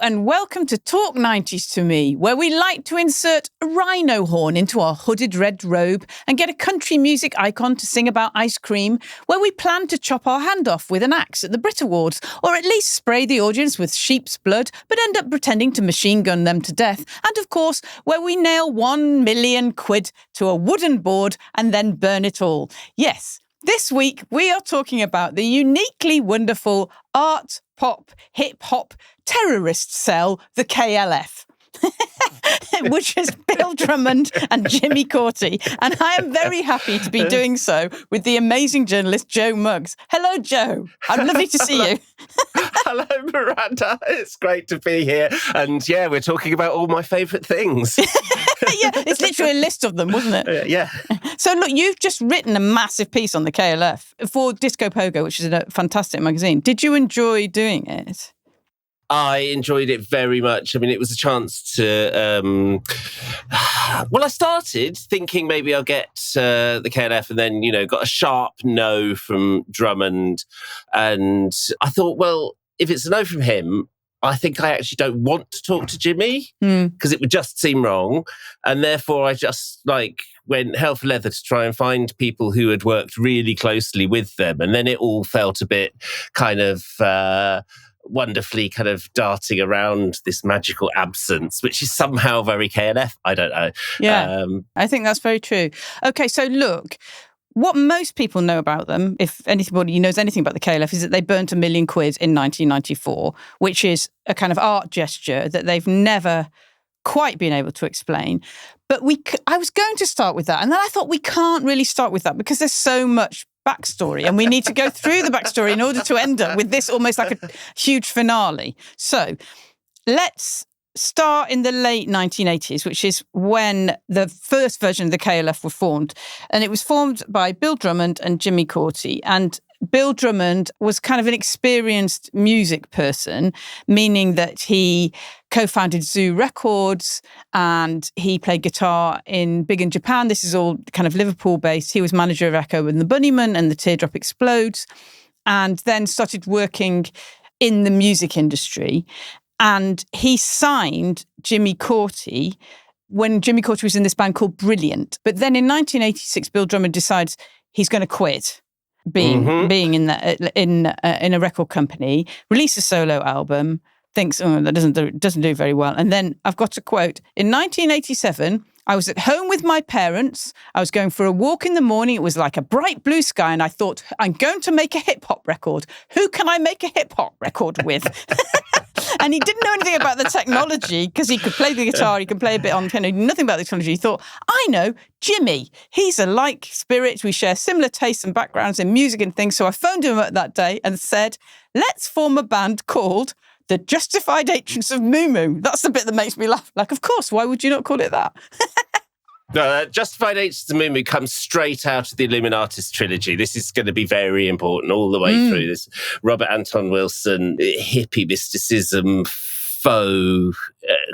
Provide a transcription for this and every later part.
and welcome to Talk 90s to Me, where we like to insert a rhino horn into our hooded red robe and get a country music icon to sing about ice cream, where we plan to chop our hand off with an axe at the Brit Awards, or at least spray the audience with sheep's blood, but end up pretending to machine gun them to death, and of course, where we nail 1 million quid to a wooden board and then burn it all. Yes, this week we are talking about the uniquely wonderful art, pop, hip-hop terrorist cell, the KLF, which is Bill Drummond and Jimmy Cauty. And I am very happy to be doing so with the amazing journalist Joe Muggs. Hello, Joe. I'm lovely to see you. Hello, Miranda. It's great to be here. And yeah, we're talking about all my favourite things. Yeah, it's literally a list of them, wasn't it? Yeah. So look, you've just written a massive piece on the KLF for Disco Pogo, which is a fantastic magazine. Did you enjoy doing it? I enjoyed it very much. I mean, it was a chance to... Well, I started thinking maybe I'll get the KLF and then, got a sharp no from Drummond. And I thought, well, if it's a no from him, I think I actually don't want to talk to Jimmy because it would just seem wrong. And therefore, I just went hell for leather to try and find people who had worked really closely with them. And then it all felt a bit kind of... wonderfully kind of darting around this magical absence, which is somehow very KLF. I don't know. Yeah, I think that's very true. Okay, so look, what most people know about them, if anybody knows anything about the KLF, is that they burnt £1 million in 1994, which is a kind of art gesture that they've never quite been able to explain. But I was going to start with that, and then I thought we can't really start with that because there's so much backstory, and we need to go through the backstory in order to end up with this almost like a huge finale. So let's start in the late 1980s, which is when the first version of the KLF were formed. And it was formed by Bill Drummond and Jimmy Cauty. And Bill Drummond was kind of an experienced music person, meaning that he co-founded Zoo Records and he played guitar in Big in Japan. This is all kind of Liverpool-based. He was manager of Echo and the Bunnymen and the Teardrop Explodes, and then started working in the music industry. And he signed Jimmy Cauty when Jimmy Cauty was in this band called Brilliant. But then in 1986, Bill Drummond decides he's going to quit being in a record company, release a solo album, thinks, that doesn't do very well. And then I've got a quote. In 1987, I was at home with my parents. I was going for a walk in the morning. It was like a bright blue sky. And I thought, I'm going to make a hip-hop record. Who can I make a hip-hop record with? And he didn't know anything about the technology because he could play the guitar, he could play a bit on piano, nothing about the technology. He thought, I know, Jimmy. He's a like spirit. We share similar tastes and backgrounds in music and things. So I phoned him up that day and said, let's form a band called The Justified Ancients of Moo Moo. That's the bit that makes me laugh. Like, of course, why would you not call it that? No, Justified Ancients of Moo Moo comes straight out of the Illuminatus trilogy. This is going to be very important all the way through this. Robert Anton Wilson, hippie mysticism, faux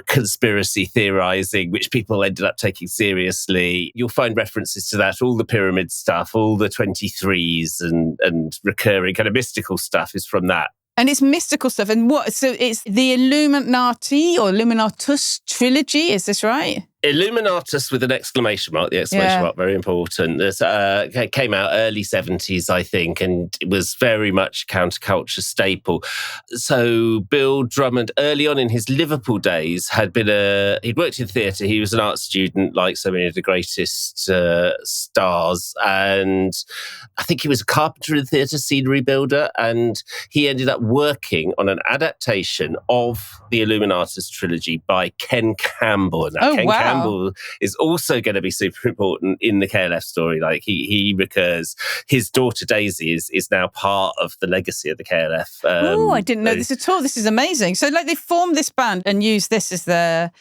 conspiracy theorizing, which people ended up taking seriously. You'll find references to that, all the pyramid stuff, all the 23s and recurring kind of mystical stuff is from that. And it's mystical stuff. And so it's the Illuminati or Illuminatus trilogy, is this right? Illuminatus with an exclamation mark, the exclamation mark, very important. It came out early 70s, I think, and it was very much a counterculture staple. So Bill Drummond, early on in his Liverpool days, he'd worked in theatre. He was an art student like so many of the greatest stars. And I think he was a carpenter in theatre, scenery builder, and he ended up working on an adaptation of the Illuminatus trilogy by Ken Campbell. Now, Ken Campbell is also going to be super important in the KLF story. Like he recurs. His daughter Daisy is now part of the legacy of the KLF. I didn't know this at all. This is amazing. So they formed this band and used this as their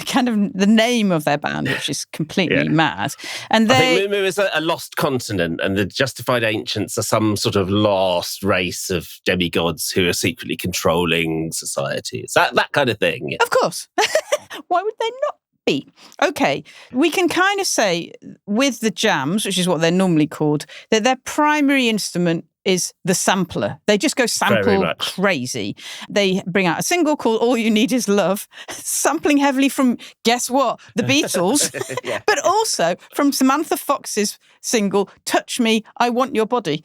kind of the name of their band, which is completely mad. And I think Moo Moo is a lost continent, and the Justified Ancients are some sort of lost race of demigods who are secretly controlling societies. That kind of thing. Of course. Why would they not be? Okay, we can kind of say with the jams, which is what they're normally called, that their primary instrument is the sampler. They just go sample crazy. They bring out a single called All You Need Is Love, sampling heavily from, guess what, the Beatles, but also from Samantha Fox's single, Touch Me, I Want Your Body.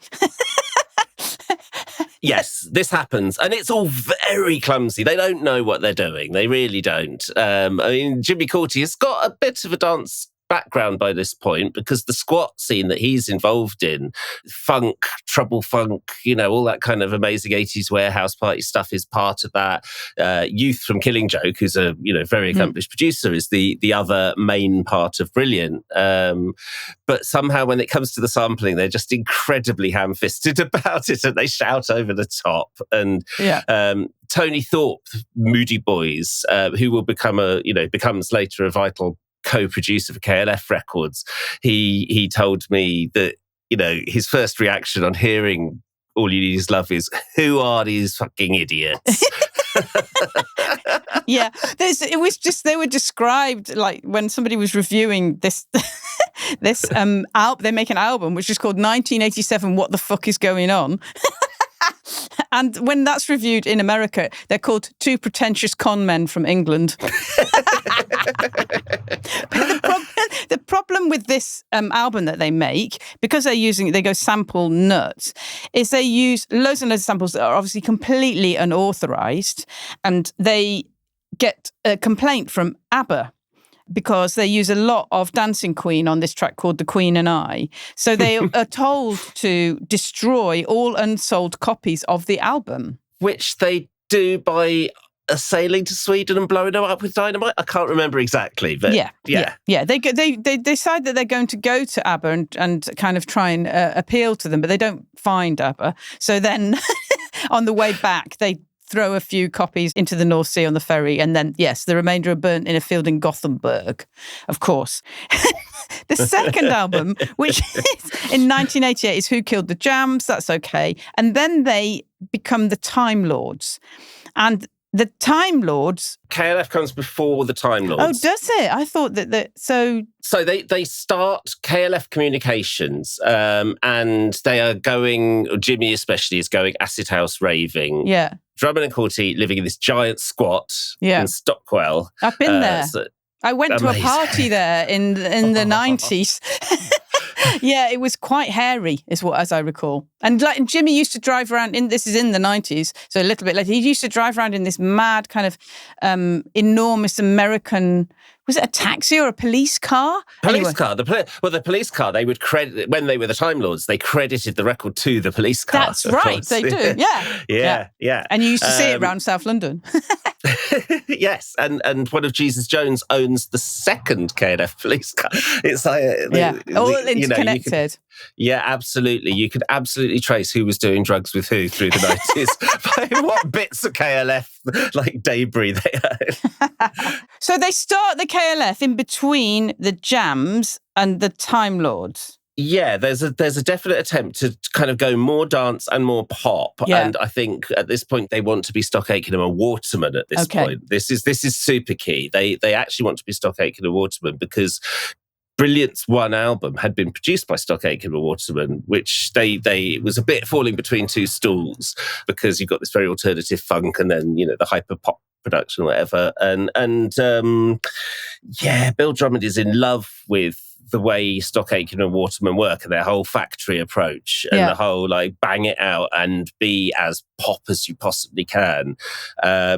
Yes, this happens. And it's all very clumsy. They don't know what they're doing. They really don't. I mean, Jimmy Cauty has got a bit of a dance background by this point, because the squat scene that he's involved in, funk, trouble funk, all that kind of amazing 80s warehouse party stuff is part of that. Youth from Killing Joke, who's a very accomplished producer, is the other main part of Brilliant. But somehow when it comes to the sampling, they're just incredibly ham-fisted about it, and they shout over the top. And Tony Thorpe, Moody Boys, who will becomes later a vital co-producer for KLF Records, he told me that his first reaction on hearing All You Need Is Love is, who are these fucking idiots? They were described like when somebody was reviewing this they make an album which is called 1987 What the Fuck Is Going On? And when that's reviewed in America, they're called Two Pretentious Con Men from England. But the problem with this album that they make, because they go sample nuts, is they use loads and loads of samples that are obviously completely unauthorized, and they get a complaint from ABBA because they use a lot of Dancing Queen on this track called The Queen and I. So they are told to destroy all unsold copies of the album. Which they do by sailing to Sweden and blowing them up with dynamite? I can't remember exactly, but yeah. They decide that they're going to go to ABBA and kind of try and appeal to them, but they don't find ABBA. So then on the way back, they throw a few copies into the North Sea on the ferry, and then, yes, the remainder are burnt in a field in Gothenburg, of course. The second album, which is in 1988, is Who Killed the Jams? That's okay. And then they become the Time Lords. And the Time Lords... KLF comes before the Time Lords. Oh, does it? I thought that... So they start KLF Communications, and they are going, Jimmy especially, is going acid house raving. Yeah. Drummond and Cauty living in this giant squat in Stockwell. I've been there. I went to a party there in the 90s. Yeah, it was quite hairy, as I recall. And Jimmy used to drive around this is in the 90s, so a little bit later. He used to drive around in this mad kind of enormous American. Was it a taxi or a police car? Car. The police car, they would credit, when they were the Time Lords, they credited the record to the police car. That's right, they do, yeah. And you used to see it around South London. Yes, and one of Jesus Jones owns the second KLF police car. It's like... all interconnected. Absolutely. You could absolutely trace who was doing drugs with who through the 90s by what bits of KLF, like debris they had. So they start the KLF in between the Jams and the Time Lords. Yeah, there's a definite attempt to kind of go more dance and more pop. Yeah. And I think at this point they want to be Stock Aitken and Waterman at this point. This is super key. They actually want to be Stock Aitken and Waterman because Brilliant's one album had been produced by Stock Aitken and Waterman, which they was a bit falling between two stools because you've got this very alternative funk and then, the hyper pop production or whatever. And Bill Drummond is in love with the way Stock Aitken and Waterman work and their whole factory approach and the whole bang it out and be as pop as you possibly can.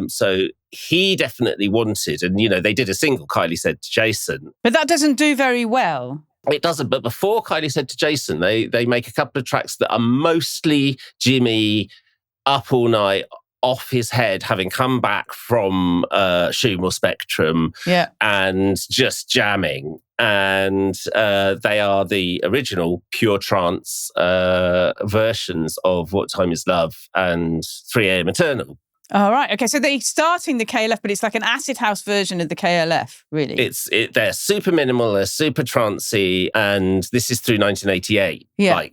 So he definitely wanted, and they did a single, Kylie Said to Jason. But that doesn't do very well. It doesn't, but before Kylie Said to Jason, they make a couple of tracks that are mostly Jimmy up all night, off his head, having come back from Shoom or Spectrum and just jamming. And they are the original pure trance versions of What Time Is Love and 3 AM Eternal. All right. Okay. So they're starting the KLF, but it's like an acid house version of the KLF, really. They're super minimal, they're super trancey, and this is through 1988. Yeah.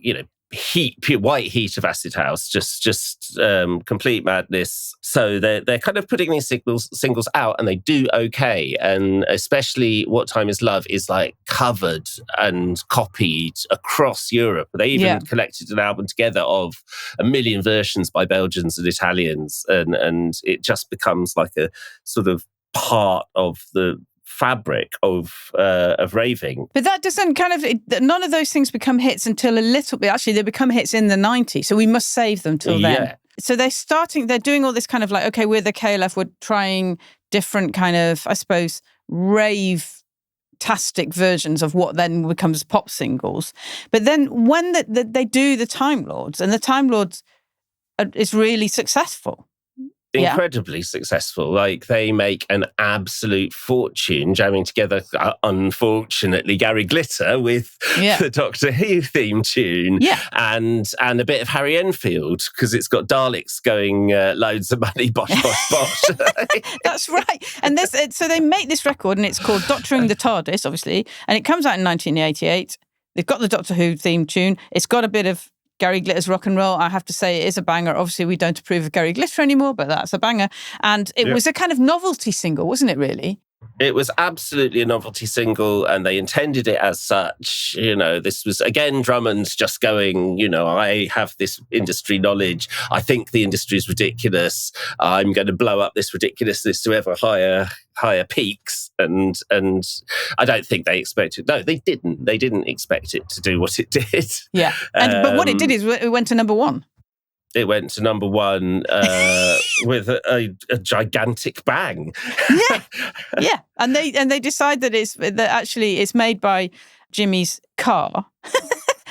pure white heat of acid house, just complete madness. So they're kind of putting these singles out, and they do okay. And especially What Time Is Love is like covered and copied across Europe. They even collected an album together of 1 million versions by Belgians and Italians, and it just becomes like a sort of part of the fabric of raving. But that doesn't none of those things become hits until a little bit. Actually, they become hits in the 90s, so we must save them till then. So they're doing all this kind of like, okay, we're the KLF, we're trying different kind of, I suppose, rave-tastic versions of what then becomes pop singles. But then when they do the Time Lords, and the Time Lords is really successful. Incredibly successful. Like, they make an absolute fortune jamming together, unfortunately, Gary Glitter with the Doctor Who theme tune and a bit of Harry Enfield, because it's got Daleks going loads of money, bosh, bosh, bosh. That's right. And so they make this record, and it's called Doctoring the TARDIS, obviously, and it comes out in 1988. They've got the Doctor Who theme tune. It's got a bit of Gary Glitter's rock and roll. I have to say it is a banger. Obviously, we don't approve of Gary Glitter anymore, but that's a banger. And it was a kind of novelty single, wasn't it, really? It was absolutely a novelty single, and they intended it as such. You know, this was, again, Drummond just going, you know, I have this industry knowledge. I think the industry is ridiculous. I'm going to blow up this ridiculousness to ever higher peaks. And I don't think they expected. No, they didn't. They didn't expect it to do what it did. Yeah. But what it did is it went to number one. It went to number one with a gigantic bang. Yeah. And they decide that it's made by Jimmy's car,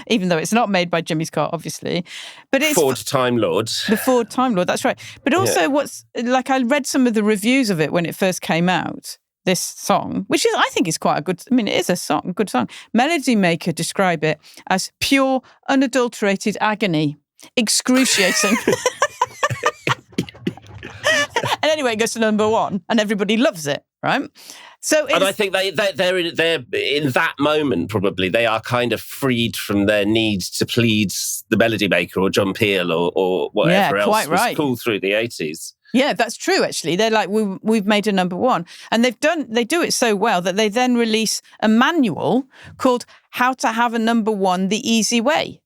even though it's not made by Jimmy's car, obviously. But it's Ford Time Lord. The Ford Time Lord, that's right. But also, I read some of the reviews of it when it first came out. This song, which I think is quite a good. I mean, it is a good song. Melody Maker describe it as pure, unadulterated agony. Excruciating. And anyway, it goes to number one, and everybody loves it, right? So, and I think they're in that moment, probably they are kind of freed from their need to please the Melody Maker or John Peel or whatever else was cool through the 80s. Yeah, that's true, actually. They're like, we've made a number one. And they do it so well that they then release a manual called How to Have a Number One the Easy Way.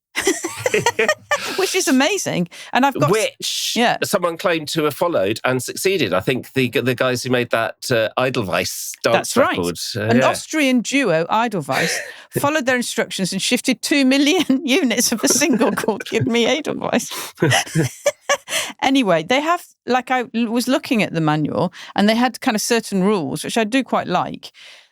Which is amazing. And I've got... Which someone claimed to have followed and succeeded. I think the guys who made that Edelweiss dance record. An Austrian duo, Edelweiss, followed their instructions and shifted 2 million units of a single called Give Me Edelweiss. Anyway, they have, like, I was looking at the manual, and they had kind of certain rules, which I do quite like.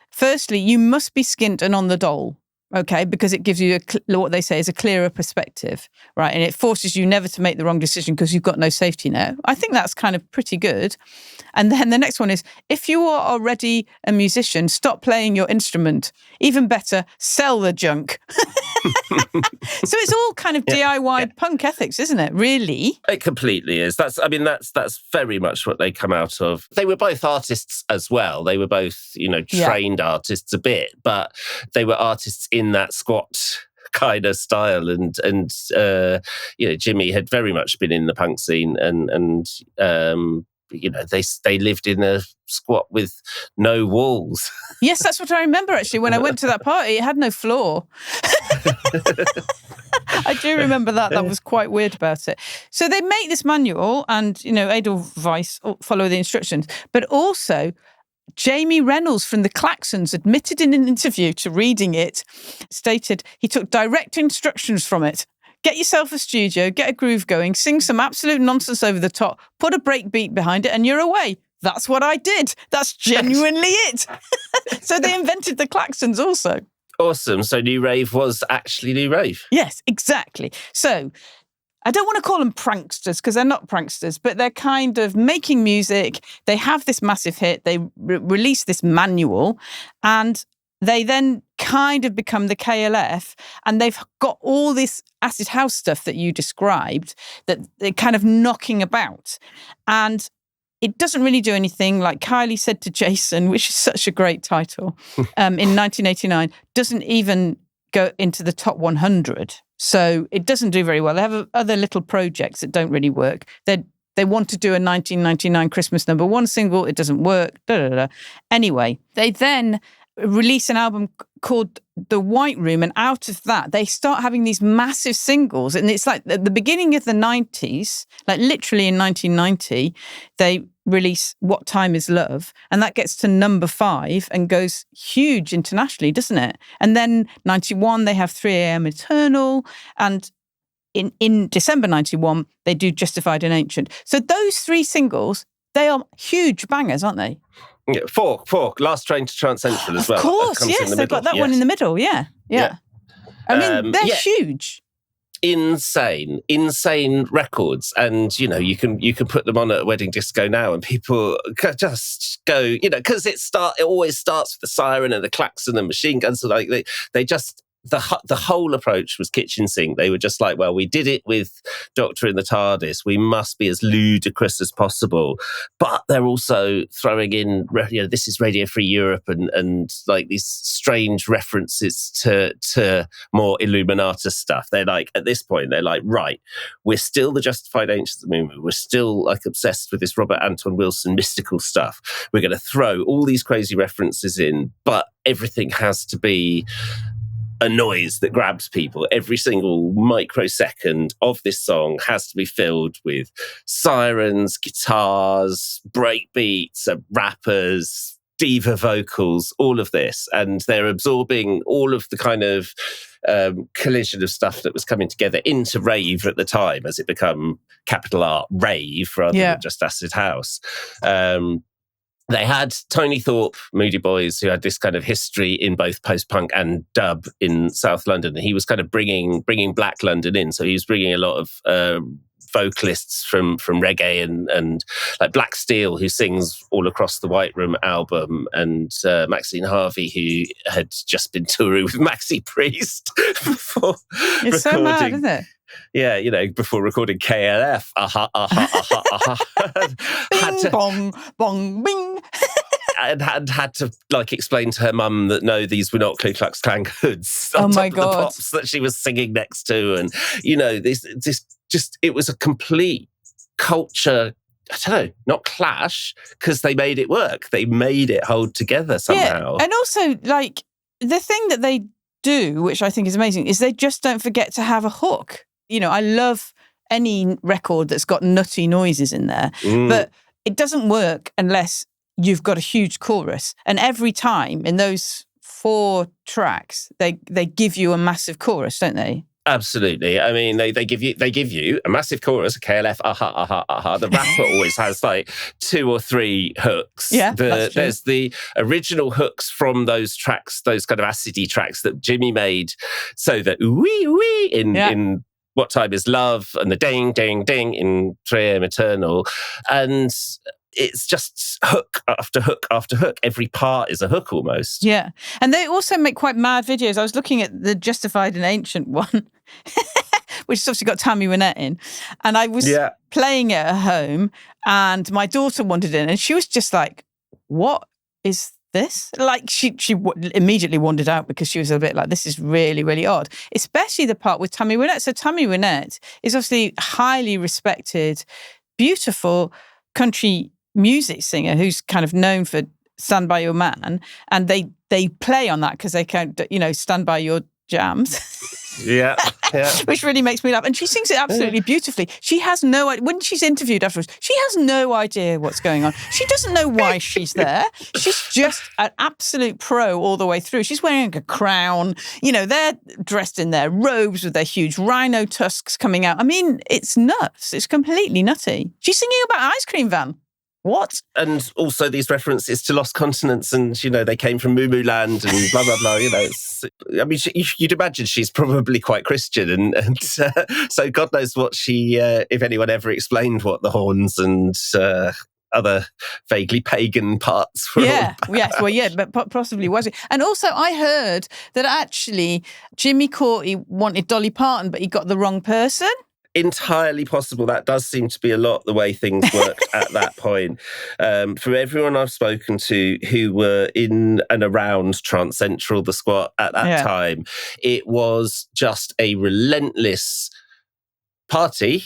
Firstly, you must be skint and on the dole. Okay, because it gives you what they say is a clearer perspective, right? And it forces you never to make the wrong decision because you've got no safety net. I think that's kind of pretty good. And then the next one is, if you are already a musician, stop playing your instrument. Even better, sell the junk. So it's all kind of DIY punk ethics, isn't it? Really? It completely is. That's very much what they come out of. They were both artists as well. They were both, trained artists a bit, but they were artists in that squat kind of style, and Jimmy had very much been in the punk scene, and they lived in a squat with no walls. Yes, that's what I remember, actually. When I went to that party, it had no floor. I do remember that. That was quite weird about it. So they make this manual, and, Edelweiss follow the instructions, but also Jamie Reynolds from the Klaxons admitted in an interview to reading it, stated he took direct instructions from it. Get yourself a studio, get a groove going, sing some absolute nonsense over the top, put a break beat behind it, and you're away. That's what I did. That's genuinely it. So they invented the Klaxons also. Awesome. So New Rave was actually New Rave. Yes, exactly. So I don't want to call them pranksters because they're not pranksters, but they're kind of making music. They have this massive hit. They release this manual, and they then kind of become the KLF, and they've got all this acid house stuff that you described that they're kind of knocking about. And it doesn't really do anything. Like Kylie said to Jason, which is such a great title, in 1989, doesn't even go into the top 100. So it doesn't do very well. They have other little projects that don't really work. They want to do a 1999 Christmas #1 single. It doesn't work. Anyway, they then release an album called The White Room, and out of that they start having these massive singles. And it's like at the beginning of the 90s, like literally in 1990, they release What Time Is Love, and that gets to #5 and goes huge internationally, doesn't it? And then 91 they have 3 a.m. Eternal, and in December 91 they do Justified and Ancient. So those 3 singles, they are huge bangers, aren't they? Yeah, Fork, Last Train to Trance Central as well. Of course, yes, they've got that one in the middle. Yeah. I mean, they're huge. Insane records, and you can put them on at a wedding disco now, and people just go, because it always starts with the siren and the klaxon and machine guns. So like they just. The whole approach was kitchen sink. They were just like, well, we did it with Doctor in the TARDIS. We must be as ludicrous as possible. But they're also throwing in, this is Radio Free Europe and like these strange references to more Illuminati stuff. They're like, at this point, they're like, right, we're still the Justified Ancients movement. We're still like obsessed with this Robert Anton Wilson mystical stuff. We're going to throw all these crazy references in, but everything has to be a noise that grabs people. Every single microsecond of this song has to be filled with sirens, guitars, breakbeats, rappers, diva vocals, all of this. And they're absorbing all of the kind of collision of stuff that was coming together into rave at the time, as it become capital R, rave, rather than just acid house. They had Tony Thorpe, Moody Boys, who had this kind of history in both post-punk and dub in South London. And he was kind of bringing Black London in. So he was bringing a lot of vocalists from reggae and like Black Steel, who sings all across the White Room album, and Maxine Harvey, who had just been touring with Maxi Priest before it's recording. So mad, isn't it? Yeah, before recording KLF. Bing, bong, bong, bing. And had to like explain to her mum that no, these were not Ku Klux Klan hoods. Oh my God. The pops that she was singing next to. And, this just, it was a complete culture, I don't know, not clash, because they made it work. They made it hold together somehow. Yeah. And also, like, the thing that they do, which I think is amazing, is they just don't forget to have a hook. I love any record that's got nutty noises in there, but it doesn't work unless you've got a huge chorus. And every time in those 4 tracks, they give you a massive chorus, don't they? Absolutely. I mean, they give you a massive chorus, a KLF, The rapper always has like 2 or 3 hooks. Yeah, that's true. There's the original hooks from those tracks, those kind of acidy tracks that Jimmy made. So that wee in What Time Is Love, and the ding, ding, ding in 3 a.m. Eternal. And it's just hook after hook after hook. Every part is a hook almost. Yeah. And they also make quite mad videos. I was looking at the Justified and Ancient one, which has obviously got Tammy Wynette in. And I was playing it at home, and my daughter wandered in, and she was just like, what is this? Like she immediately wandered out, because she was a bit like, this is really, really odd. Especially the part with Tammy Wynette. So Tammy Wynette is obviously highly respected, beautiful country music singer who's kind of known for Stand By Your Man, and they play on that because they can't, stand by your jams. Yeah. Which really makes me laugh. And she sings it absolutely beautifully. She has no idea. When she's interviewed afterwards, she has no idea what's going on. She doesn't know why she's there. She's just an absolute pro all the way through. She's wearing a crown. They're dressed in their robes with their huge rhino tusks coming out. I mean, it's nuts. It's completely nutty. She's singing about Ice Cream Van. What? And also these references to lost continents, and they came from Moo Moo Land and blah blah blah. You'd imagine she's probably quite Christian, and so God knows what she, if anyone ever explained what the horns and other vaguely pagan parts were. Yeah, yes, well, yeah, but possibly was it? And also, I heard that actually Jimmy Cauty wanted Dolly Parton, but he got the wrong person. entirely possible. That does seem to be a lot the way things worked at that point. From everyone I've spoken to who were in and around Trance Central, the squat at that time, it was just a relentless party,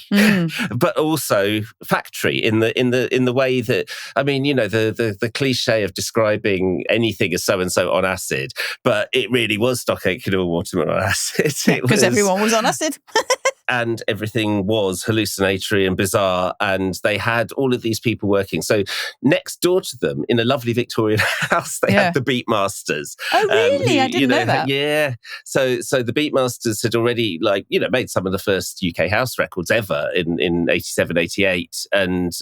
but also factory in the way that, I mean, you know, the cliche of describing anything as so and so on acid, but it really was Stock Aitken or Waterman on acid. Because everyone was on acid. And everything was hallucinatory and bizarre, and they had all of these people working. So next door to them, in a lovely Victorian house, they had the Beatmasters. Oh, really? I didn't know that. Yeah. So the Beatmasters had already, like, you know, made some of the first UK house records ever in 87, 88, and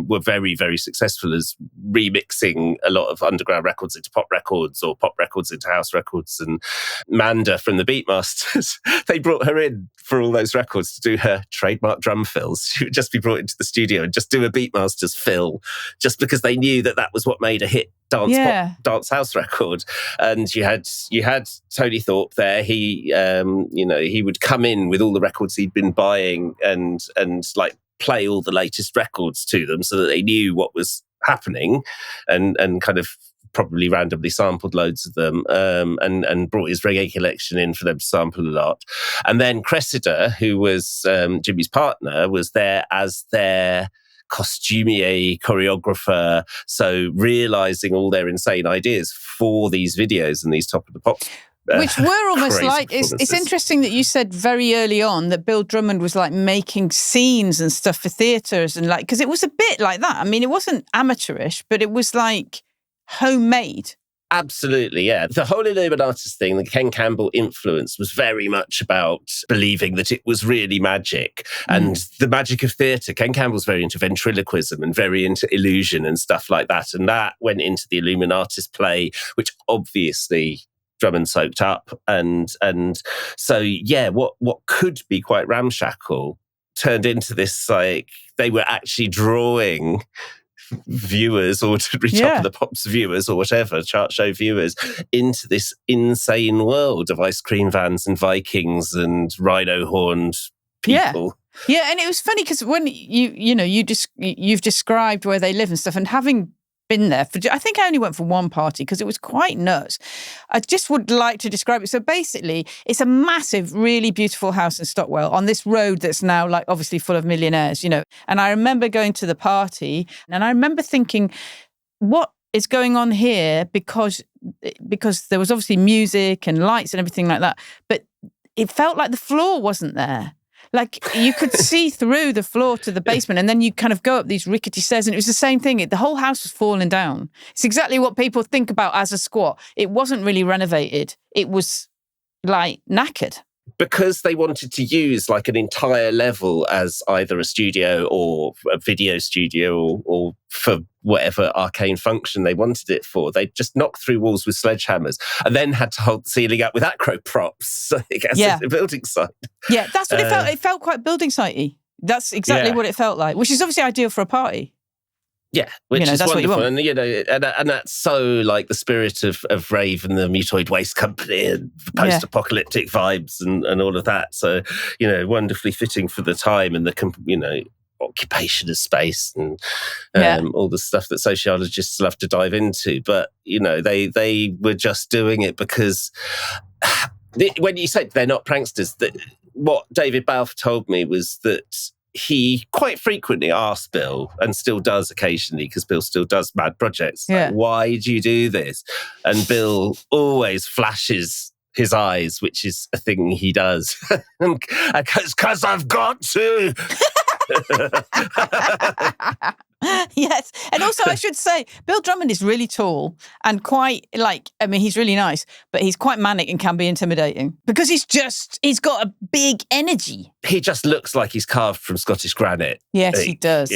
were very, very successful as remixing a lot of underground records into pop records or pop records into house records. And Manda from the Beatmasters, they brought her in for all those records to do her trademark drum fills. She would just be brought into the studio and just do a Beatmasters fill, just because they knew that was what made a hit dance house record. And you had Tony Thorpe there. He he would come in with all the records he'd been buying and like play all the latest records to them so that they knew what was happening, and kind of probably randomly sampled loads of them, and brought his reggae collection in for them to sample a lot. And then Cressida, who was Jimmy's partner, was there as their costumier, choreographer, so realising all their insane ideas for these videos and these Top of the Pops. Which were almost like, it's interesting that you said very early on that Bill Drummond was like making scenes and stuff for theatres, and like, because it was a bit like that. I mean, it wasn't amateurish, but it was like homemade. Absolutely, yeah. The whole Illuminatus thing, the Ken Campbell influence, was very much about believing that it was really magic. And the magic of theatre, Ken Campbell's very into ventriloquism and very into illusion and stuff like that. And that went into the Illuminatus play, which obviously Drummond soaked up. And so, yeah, what could be quite ramshackle turned into this, like, they were actually drawing viewers, ordinary Top of the Pops viewers or whatever, chart show viewers, into this insane world of ice cream vans and Vikings and rhino-horned people. Yeah, and it was funny because when you've described where they live and stuff, and having been there I think I only went for one party because it was quite nuts. I just would like to describe it. So basically, it's a massive, really beautiful house in Stockwell on this road that's now like obviously full of millionaires, you know. And I remember going to the party and I remember thinking, what is going on here? Because there was obviously music and lights and everything like that, but it felt like the floor wasn't there. Like you could see through the floor to the basement, and then you kind of go up these rickety stairs, and it was the same thing. The whole house was falling down. It's exactly what people think about as a squat. It wasn't really renovated. It was like knackered. Because they wanted to use like an entire level as either a studio or a video studio or for whatever arcane function they wanted it for. They just knocked through walls with sledgehammers and then had to hold the ceiling up with acro props as a building site. Yeah, that's what it felt. It felt quite building site-y. That's exactly what it felt like, which is obviously ideal for a party. Yeah, which is wonderful. And, and that's so like the spirit of rave and the Mutoid Waste Company and post-apocalyptic vibes and all of that. So, wonderfully fitting for the time and the, occupation of space and all the stuff that sociologists love to dive into. But, they were just doing it because when you said they're not pranksters, what David Balfour told me was that he quite frequently asked Bill, and still does occasionally, because Bill still does mad projects, like, why do you do this? And Bill always flashes his eyes, which is a thing he does. Because I've got to. Yes. And also I should say, Bill Drummond is really tall and quite he's really nice, but he's quite manic and can be intimidating because he's got a big energy. He just looks like he's carved from Scottish granite. Yes, he does.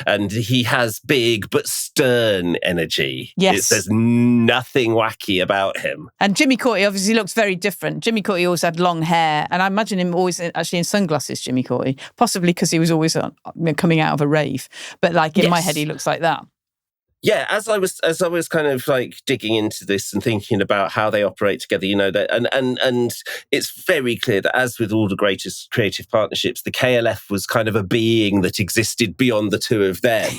And he has big but stern energy. Yes. There's nothing wacky about him. And Jimmy Cauty obviously looks very different. Jimmy Cauty always had long hair, and I imagine him always actually in sunglasses, Jimmy Cauty, possibly because he was always coming out of a rave. But in my head, he looks like that. Yeah, as I was kind of like digging into this and thinking about how they operate together, that, and it's very clear that, as with all the greatest creative partnerships, the KLF was kind of a being that existed beyond the two of them,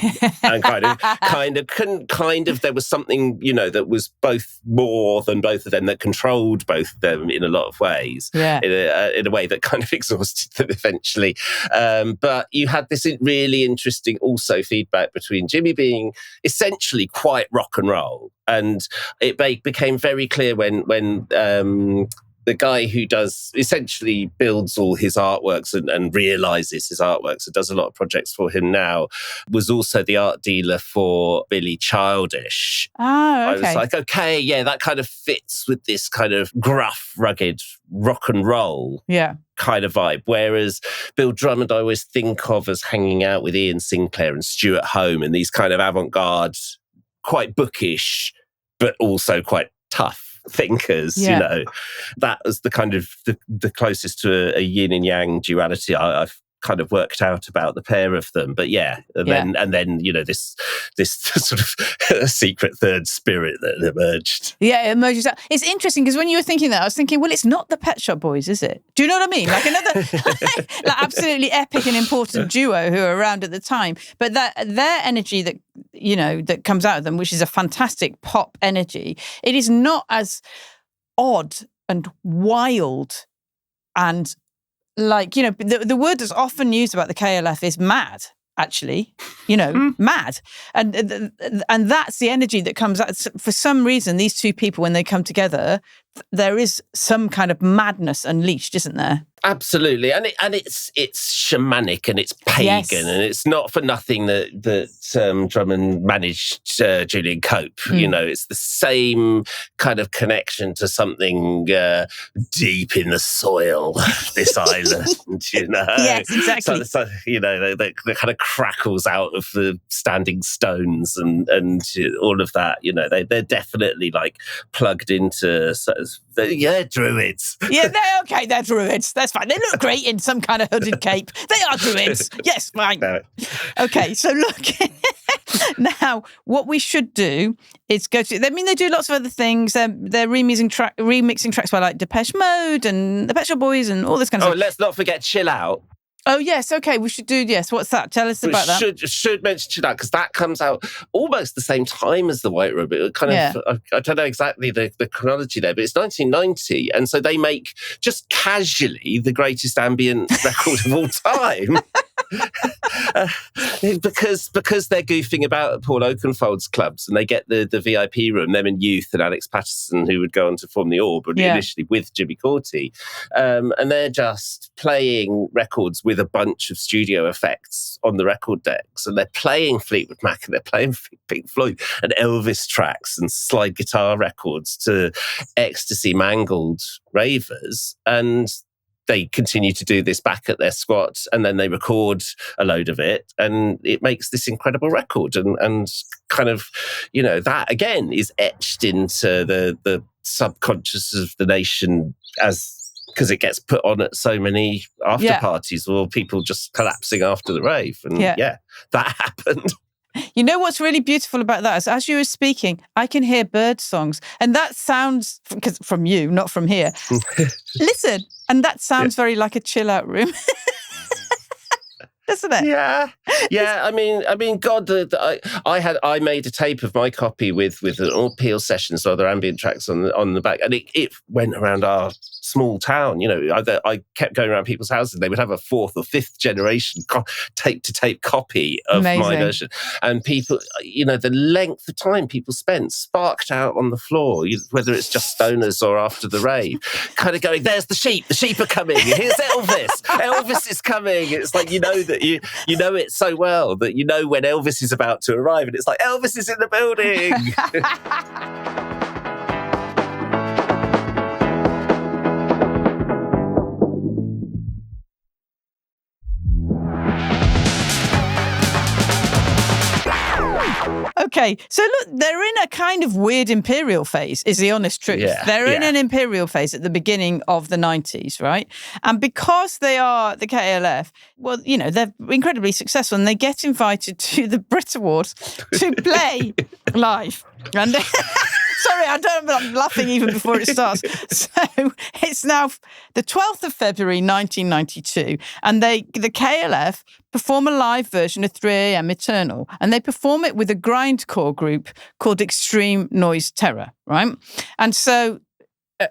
and kind of there was something, that was both more than both of them, that controlled both of them in a lot of ways, in a way that kind of exhausted them eventually. But you had this really interesting also feedback between Jimmy being essentially quite rock and roll, and it became very clear when the guy who essentially builds all his artworks and realizes his artworks and does a lot of projects for him now, was also the art dealer for Billy Childish. Oh, okay. I was like, okay, yeah, that kind of fits with this kind of gruff, rugged rock and roll kind of vibe. Whereas Bill Drummond, I always think of as hanging out with Ian Sinclair and Stuart Home and these kind of avant-garde, quite bookish, but also quite tough thinkers. That was the kind of the closest to a yin and yang duality I've kind of worked out about the pair of them. But then this sort of secret third spirit that emerged. Yeah, it emerges out. It's interesting because when you were thinking that, I was thinking, well, it's not the Pet Shop Boys, is it? Do you know what I mean? Like another like absolutely epic and important duo who were around at the time, but that their energy that comes out of them, which is a fantastic pop energy, it is not as odd and wild and like, the word that's often used about the KLF is mad, actually, mad. And that's the energy that comes out. For some reason, these two people, when they come together, there is some kind of madness unleashed, isn't there? Absolutely, and it's shamanic and it's pagan, and it's not for nothing that Drummond managed Julian Cope. It's the same kind of connection to something deep in the soil. This island, Yes, exactly. So the kind of crackles out of the standing stones and all of that. They're definitely like plugged into. Druids. Yeah, they're druids. That's fine. They look great in some kind of hooded cape. They are druids. Yes, fine. No. Okay, so look. Now, what we should do is go to... they do lots of other things. They're remixing tracks by like Depeche Mode and the Pet Shop Boys and all this kind of stuff. Let's not forget Chill Out. Oh, yes. Okay, we should do, yes. What's that? Tell us about that. Should mention Chill Out, because that comes out almost the same time as The White Room. It kind of, I don't know exactly the chronology there, but it's 1990. And so they make just casually the greatest ambient record of all time. Because they're goofing about at Paul Oakenfold's clubs, and they get the VIP room, them and Youth and Alex Patterson, who would go on to form the Orb, but initially with Jimmy Cauty. And they're just playing records with a bunch of studio effects on the record decks, and they're playing Fleetwood Mac and they're playing Pink Floyd and Elvis tracks and slide guitar records to ecstasy mangled ravers, and they continue to do this back at their squat, and then they record a load of it, and it makes this incredible record. And kind of, that again is etched into the subconscious of the nation because it gets put on at so many after parties or people just collapsing after the rave. And that happened. You know what's really beautiful about that is, as you were speaking, I can hear bird songs. And that sounds, because from you, not from here. Listen, and that sounds very like a chill out room. Doesn't it? Yeah. I mean, God, I made a tape of my copy with an all Peel sessions, so other ambient tracks on the back, and it went around our small town. I kept going around people's houses, and they would have a fourth or fifth generation tape to tape copy of my version, and people, the length of time people spent sparked out on the floor, whether it's just stoners or after the rave, kind of going, "There's the sheep are coming. Here's Elvis is coming." It's like that you know it so well that when Elvis is about to arrive, and it's like Elvis is in the building. Okay, so look, they're in a kind of weird imperial phase, is the honest truth. Yeah, they're in an imperial phase at the beginning of the 90s, right? And because they are the KLF, well, you know, they're incredibly successful and they get invited to the Brit Awards to play live. And sorry, I'm laughing even before it starts. So it's now the 12th of February, 1992, and the KLF perform a live version of 3am Eternal, and they perform it with a grindcore group called Extreme Noise Terror, right? And so,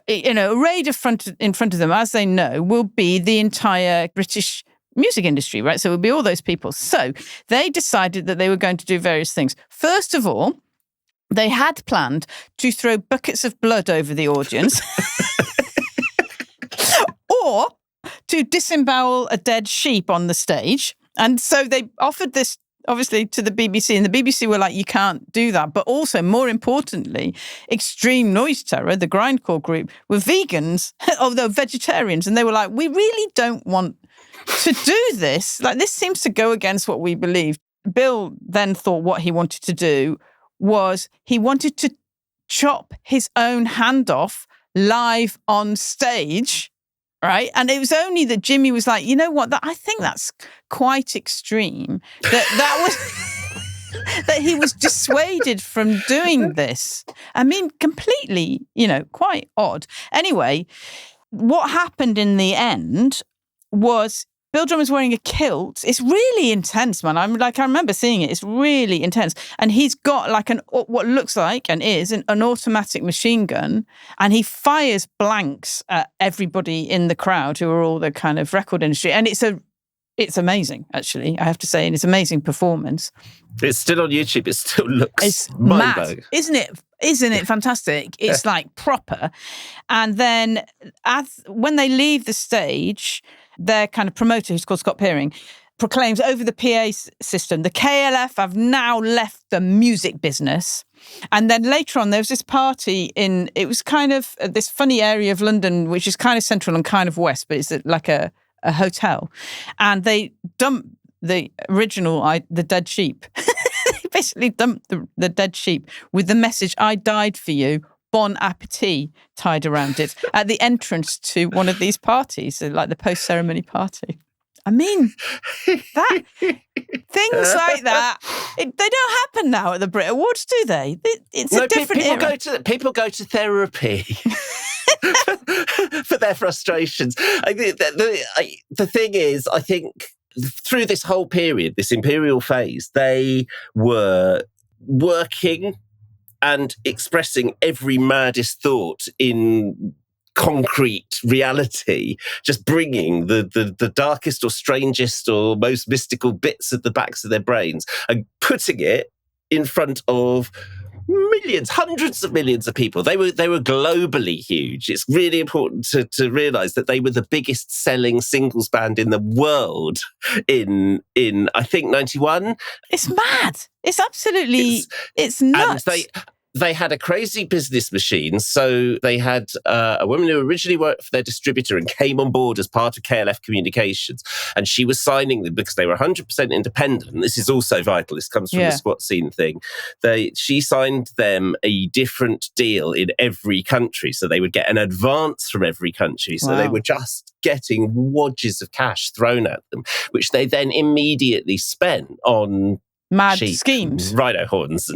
arrayed in front of them, as they know, will be the entire British music industry, right? So it will be all those people. So they decided that they were going to do various things. First of all, they had planned to throw buckets of blood over the audience or to disembowel a dead sheep on the stage. And so they offered this, obviously, to the BBC, and the BBC were like, you can't do that. But also, more importantly, Extreme Noise Terror, the grindcore group, were vegans, although vegetarians. And they were like, we really don't want to do this. Like, this seems to go against what we believe. Bill then thought what he wanted to do was he wanted to chop his own hand off live on stage, right? And it was only that Jimmy was like, you know what, I think that's quite extreme. That was that he was dissuaded from doing this. I mean, completely, quite odd. Anyway, what happened in the end was Bill Drummond's wearing a kilt. It's really intense, man. I remember seeing it. It's really intense. And he's got like what looks like and is an automatic machine gun. And he fires blanks at everybody in the crowd who are all the kind of record industry. And it's amazing, actually, I have to say. And it's an amazing performance. It's still on YouTube. It still looks it's mind-blowing. Mad, isn't it? Isn't it fantastic? It's like proper. And then when they leave the stage, their kind of promoter, who's called Scott Peering, proclaims over the PA system, the KLF have now left the music business. And then later on, there was this party it was kind of this funny area of London, which is kind of central and kind of west, but it's like a hotel. And they dumped the original, the dead sheep. They basically dumped the dead sheep with the message, I died for you, bon appetit, tied around it at the entrance to one of these parties, like the post-ceremony party. I mean, things like that, they don't happen now at the Brit Awards, do they? It's a different era. People go to therapy for their frustrations. The thing is, I think through this whole period, this imperial phase, they were working and expressing every maddest thought in concrete reality, just bringing the darkest or strangest or most mystical bits at the backs of their brains and putting it in front of millions, hundreds of millions of people. They were globally huge. It's really important to realise that they were the biggest selling singles band in the world in I think 91. It's mad. It's absolutely it's nuts. And they had a crazy business machine. So they had a woman who originally worked for their distributor and came on board as part of KLF Communications. And she was signing them because they were 100% independent. This is also vital. This comes from the squat scene thing. She signed them a different deal in every country. So they would get an advance from every country. So they were just getting wadges of cash thrown at them, which they then immediately spent on mad sheep, schemes, rhino horns,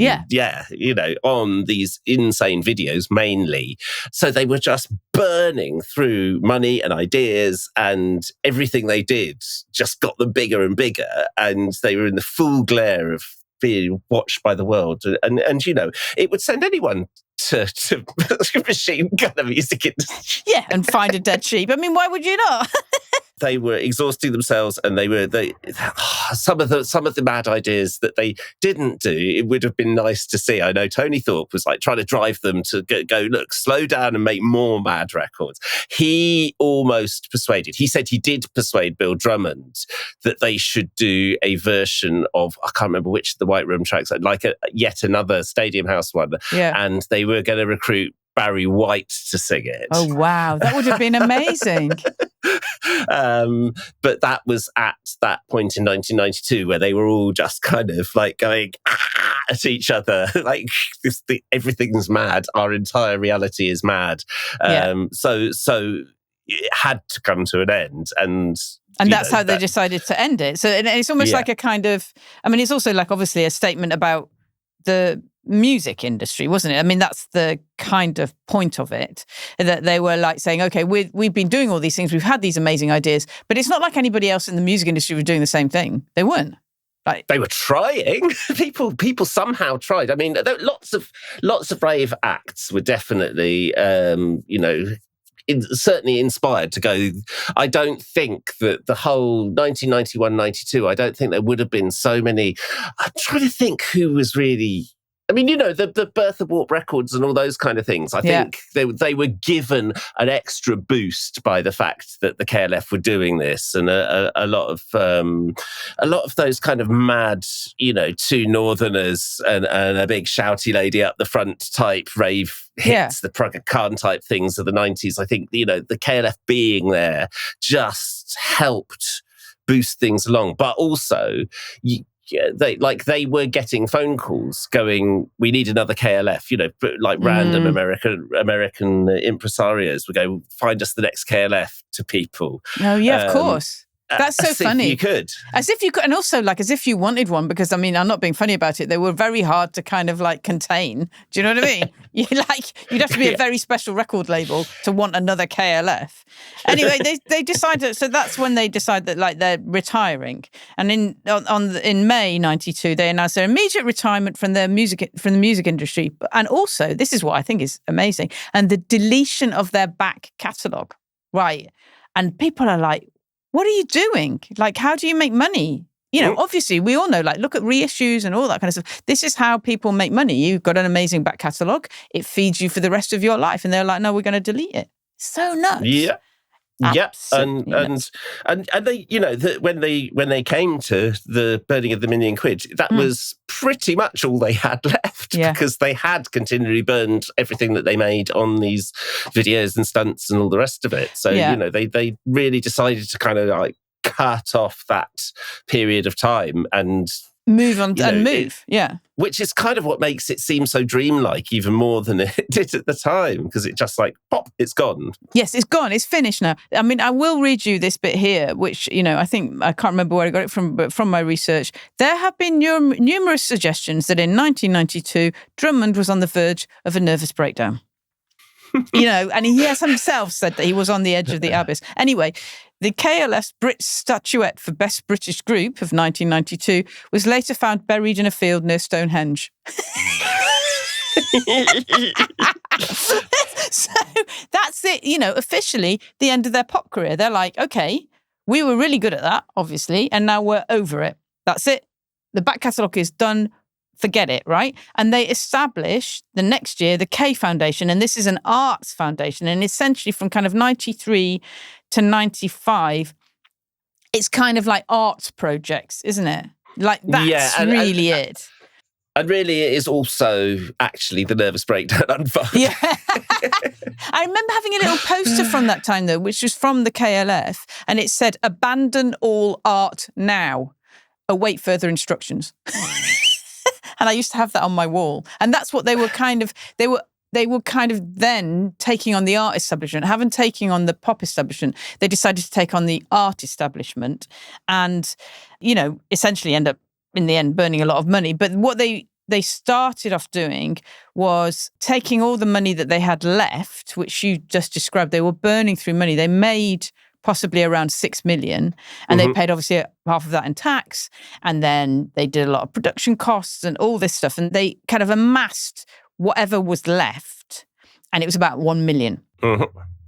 on these insane videos mainly. So they were just burning through money and ideas, and everything they did just got them bigger and bigger, and they were in the full glare of being watched by the world. And it would send anyone to machine gun a music industry. Yeah, and find a dead sheep. I mean, why would you not? They were exhausting themselves, and some of the mad ideas that they didn't do, it would have been nice to see. I know Tony Thorpe was like trying to drive them to go, look, slow down and make more mad records. He almost persuaded. He said he did persuade Bill Drummond that they should do a version of, I can't remember which of the White Room tracks, like yet another Stadium House one. Yeah. And they were going to recruit Barry White to sing it. Oh, wow. That would have been amazing. But that was at that point in 1992 where they were all just kind of like going, at each other. Like, everything's mad. Our entire reality is mad. So it had to come to an end. And that's how they decided to end it. So it's almost like a kind of, I mean, it's also like obviously a statement about the music industry, wasn't it? I mean, that's the kind of point of it, that they were like saying, okay, we've been doing all these things, we've had these amazing ideas, but it's not like anybody else in the music industry was doing the same thing. They weren't. Like, they were trying. People somehow tried. I mean, lots of rave acts were definitely, certainly inspired to go. I don't think that the whole 1991-92, I don't think there would have been so many. I'm trying to think who was really... I mean, the birth of Warp Records and all those kind of things. I think they were given an extra boost by the fact that the KLF were doing this, and a lot of those kind of mad, two Northerners and a big shouty lady up the front type rave hits, the Praga Khan type things of the 90s. I think the KLF being there just helped boost things along, but also. They were getting phone calls going, we need another KLF, like random American impresarios would go, find us the next KLF to people. Oh, yeah, of course. That's so funny. As if you could. As if you could, and also like as if you wanted one, because I mean, I'm not being funny about it. They were very hard to kind of like contain. Do you know what I mean? You'd have to be a very special record label to want another KLF. Anyway, they decided. So that's when they decided that like they're retiring. And in May '92, they announced their immediate retirement from the music industry, and also this is what I think is amazing, and the deletion of their back catalogue. Right, and people are like, what are you doing? Like, how do you make money? Obviously, we all know, like, look at reissues and all that kind of stuff. This is how people make money. You've got an amazing back catalogue. It feeds you for the rest of your life. And they're like, no, we're going to delete it. So nuts. Yeah. Absolutely and they, when they came to the burning of the million-quid, that was pretty much all they had left, because they had continually burned everything that they made on these videos and stunts and all the rest of it. So they really decided to kind of like cut off that period of time and move on and move. Which is kind of what makes it seem so dreamlike, even more than it did at the time, because it just like, pop, it's gone. Yes, it's gone. It's finished now. I mean, I will read you this bit here, which, I think, I can't remember where I got it from, but from my research, there have been numerous suggestions that in 1992, Drummond was on the verge of a nervous breakdown. And he has himself said that he was on the edge of the abyss. Anyway, the KLF's Brit statuette for Best British Group of 1992 was later found buried in a field near Stonehenge. So that's it, officially the end of their pop career. They're like, okay, we were really good at that, obviously, and now we're over it. That's it. The back catalogue is done. Forget it, right? And they established the next year the K Foundation, and this is an arts foundation, and essentially from kind of 93 to 95, it's kind of like arts projects, isn't it? Like that's really it. And really it is also actually the nervous breakdown unfold. Yeah. I remember having a little poster from that time though, which was from the KLF, and it said, "Abandon all art now. Await further instructions." And I used to have that on my wall. And that's what they were kind of then taking on the art establishment, having taken on the pop establishment. They decided to take on the art establishment and, essentially end up in the end burning a lot of money. But what they started off doing was taking all the money that they had left, which you just described. They were burning through money. They made possibly around 6 million. And they paid obviously half of that in tax. And then they did a lot of production costs and all this stuff. And they kind of amassed whatever was left. And it was about 1 million.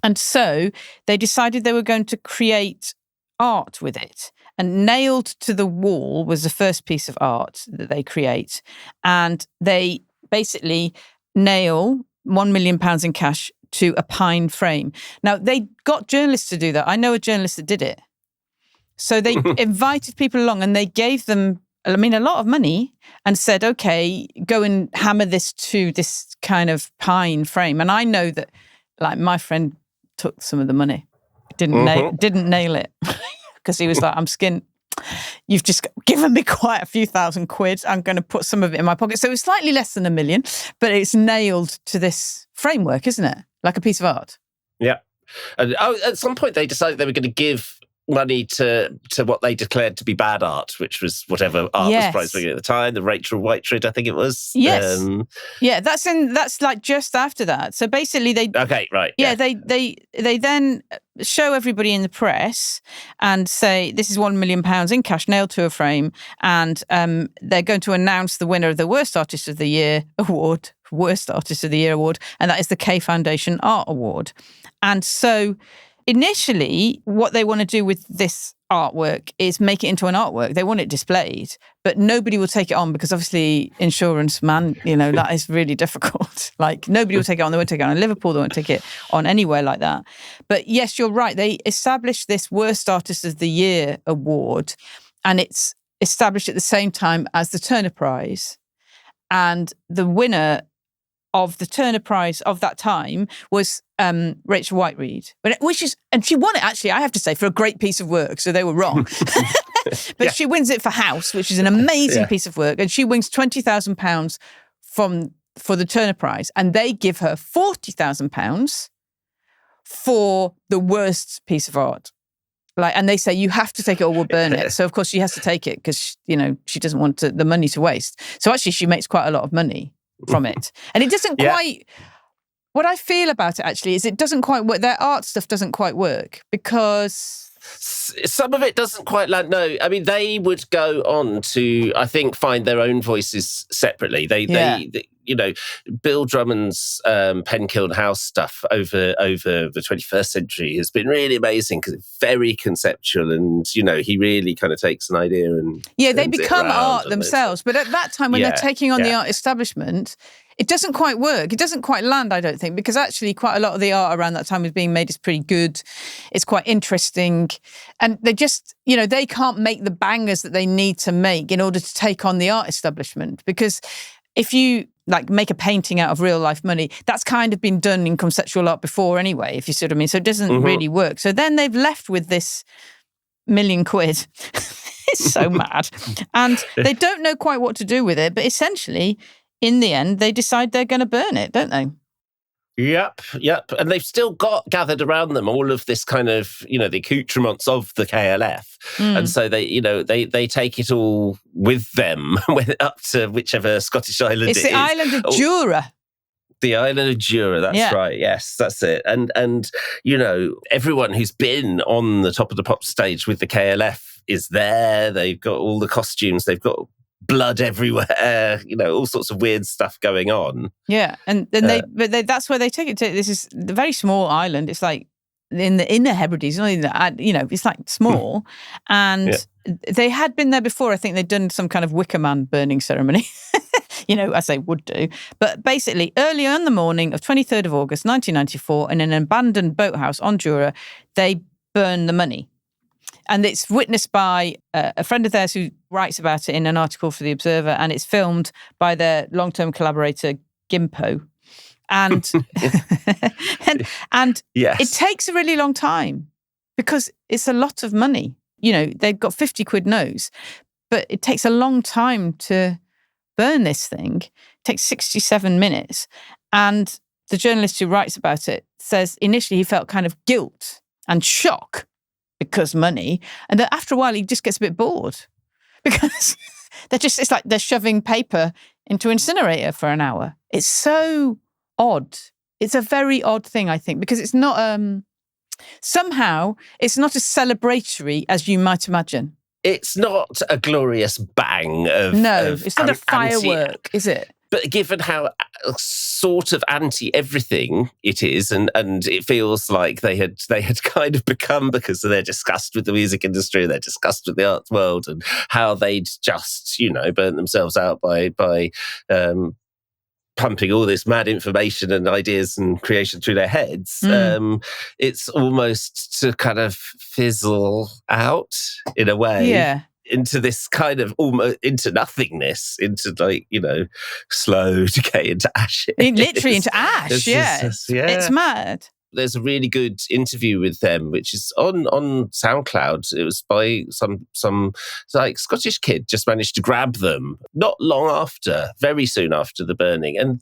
And so they decided they were going to create art with it. And nailed to the wall was the first piece of art that they create. And they basically nail £1 million in cash to a pine frame. Now, they got journalists to do that. I know a journalist that did it. So they invited people along and they gave them, a lot of money and said, okay, go and hammer this to this kind of pine frame. And I know that, like, my friend took some of the money. Didn't nail it because he was like, I'm skint. you've just given me quite a few £1,000. I'm going to put some of it in my pocket. So it's slightly less than £1 million, but it's nailed to this framework, isn't it? Like a piece of art. Yeah. And at some point they decided they were going to give money to what they declared to be bad art, which was whatever art was prize winning at the time, the Rachel Whitehead, I think it was. Yes. Yeah, that's like just after that. So basically they... Okay, right. Yeah, they then show everybody in the press and say, this is £1 million in cash nailed to a frame, and they're going to announce the winner of the Worst Artist of the Year award, and that is the K Foundation Art Award. And so... initially, what they want to do with this artwork is make it into an artwork. They want it displayed, but nobody will take it on because obviously insurance, man, that is really difficult. Like nobody will take it on. They won't take it on in Liverpool. They won't take it on anywhere like that. But yes, you're right. They established this Worst Artist of the Year award, and it's established at the same time as the Turner Prize. And the winner of the Turner Prize of that time was Rachel Whitehead, and she won it, actually, I have to say, for a great piece of work, so they were wrong. But she wins it for House, which is an amazing piece of work, and she wins £20,000 for the Turner Prize, and they give her £40,000 for the worst piece of art. And they say, you have to take it or we'll burn it. So, of course, she has to take it because, she doesn't want the money to waste. So, actually, she makes quite a lot of money from it. And it doesn't quite... What I feel about it, actually, is it doesn't quite work. Their art stuff doesn't quite work because... some of it doesn't quite land. No, I mean, they would go on to, I think, find their own voices separately. They Bill Drummond's Penkiln House stuff over the 21st century has been really amazing because it's very conceptual, and he really kind of takes an idea and they become art themselves. But at that time, when they're taking on the art establishment, it doesn't quite work. It doesn't quite land, I don't think, because actually quite a lot of the art around that time was being made is pretty good. It's quite interesting. And they just, they can't make the bangers that they need to make in order to take on the art establishment. Because if you make a painting out of real life money, that's kind of been done in conceptual art before anyway, if you see what I mean. So it doesn't really work. So then they've left with this £1 million. It's so mad. And they don't know quite what to do with it, but essentially... in the end, they decide they're going to burn it, don't they? Yep. And they've still got gathered around them all of this kind of, the accoutrements of the KLF. And so they take it all with them up to whichever Scottish island it is. It's the island of Jura. The island of Jura, that's right. Yes, that's it. And everyone who's been on the Top of the Pops stage with the KLF is there. They've got all the costumes. They've got blood everywhere, all sorts of weird stuff going on. Yeah, and then that's where they take it to. This is a very small island. It's like in the Hebrides, it's like small. And they had been there before. I think they'd done some kind of Wicker Man burning ceremony, as they would do. But basically, early on the morning of 23rd of August, 1994, in an abandoned boathouse on Jura, they burn the money. And it's witnessed by a friend of theirs who writes about it in an article for The Observer, and it's filmed by their long-term collaborator, Gimpo. And it takes a really long time because it's a lot of money. They've got 50 quid notes, but it takes a long time to burn this thing. It takes 67 minutes. And the journalist who writes about it says initially he felt kind of guilt and shock because money. And then after a while, he just gets a bit bored because it's like they're shoving paper into an incinerator for an hour. It's so odd. It's a very odd thing, I think, because it's not, somehow it's not as celebratory as you might imagine. It's not a glorious bang of... No, it's not a firework, is it? But given how sort of anti-everything it is, and it feels like they had kind of become, because of their disgust with the music industry, their disgust with the arts world, and how they'd just, burnt themselves out by pumping all this mad information and ideas and creation through their heads. It's almost to kind of fizzle out in a way. Yeah. Into this kind of almost into nothingness, into slow decay into ashes. Literally into ash, It's mad. There's a really good interview with them, which is on SoundCloud. It was by some like Scottish kid just managed to grab them not long after, very soon after the burning. And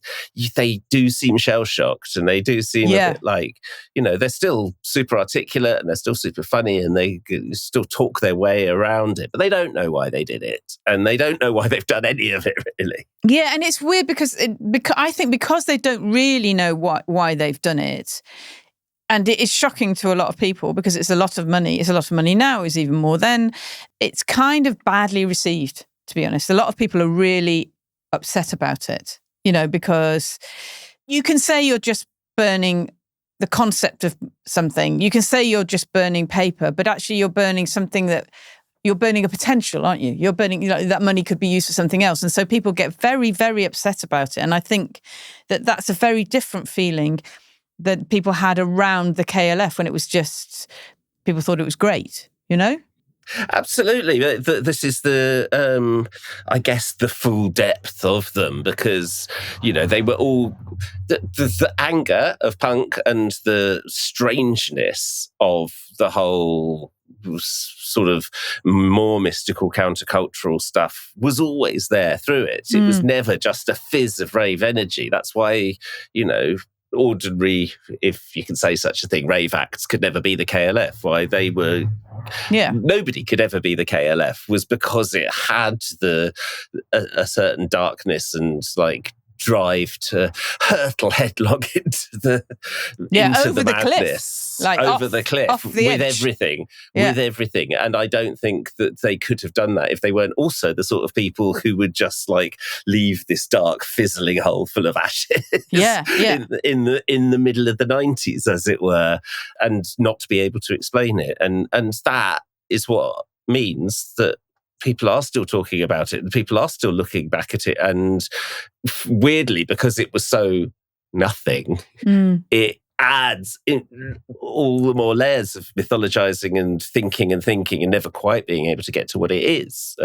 they do seem shell-shocked, and they do seem a bit like, they're still super articulate and they're still super funny and they still talk their way around it, but they don't know why they did it. And they don't know why they've done any of it, really. Yeah, and it's weird because I think because they don't really know why they've done it, and it is shocking to a lot of people because it's a lot of money. It's a lot of money now, it's even more then. It's kind of badly received, to be honest. A lot of people are really upset about it, because you can say you're just burning the concept of something. You can say you're just burning paper, but actually you're burning something you're burning a potential, aren't you? You're burning, that money could be used for something else. And so people get very, very upset about it. And I think that that's a very different feeling that people had around the KLF when it was just, people thought it was great, Absolutely. This is I guess, the full depth of them, because, they were all, the anger of punk and the strangeness of the whole sort of more mystical countercultural stuff was always there through it. It was never just a fizz of rave energy. That's why, ordinary, if you can say such a thing, rave acts could never be the KLF. Why they were... nobody could ever be the KLF was because it had a certain darkness and drive to hurtle headlong into the madness, over the cliff with everything. And I don't think that they could have done that if they weren't also the sort of people who would just leave this dark fizzling hole full of ashes in the middle of the 90s, as it were, and not to be able to explain it. And that is what means that people are still talking about it and people are still looking back at it. And weirdly, because it was so nothing, it adds in all the more layers of mythologizing and thinking and never quite being able to get to what it is,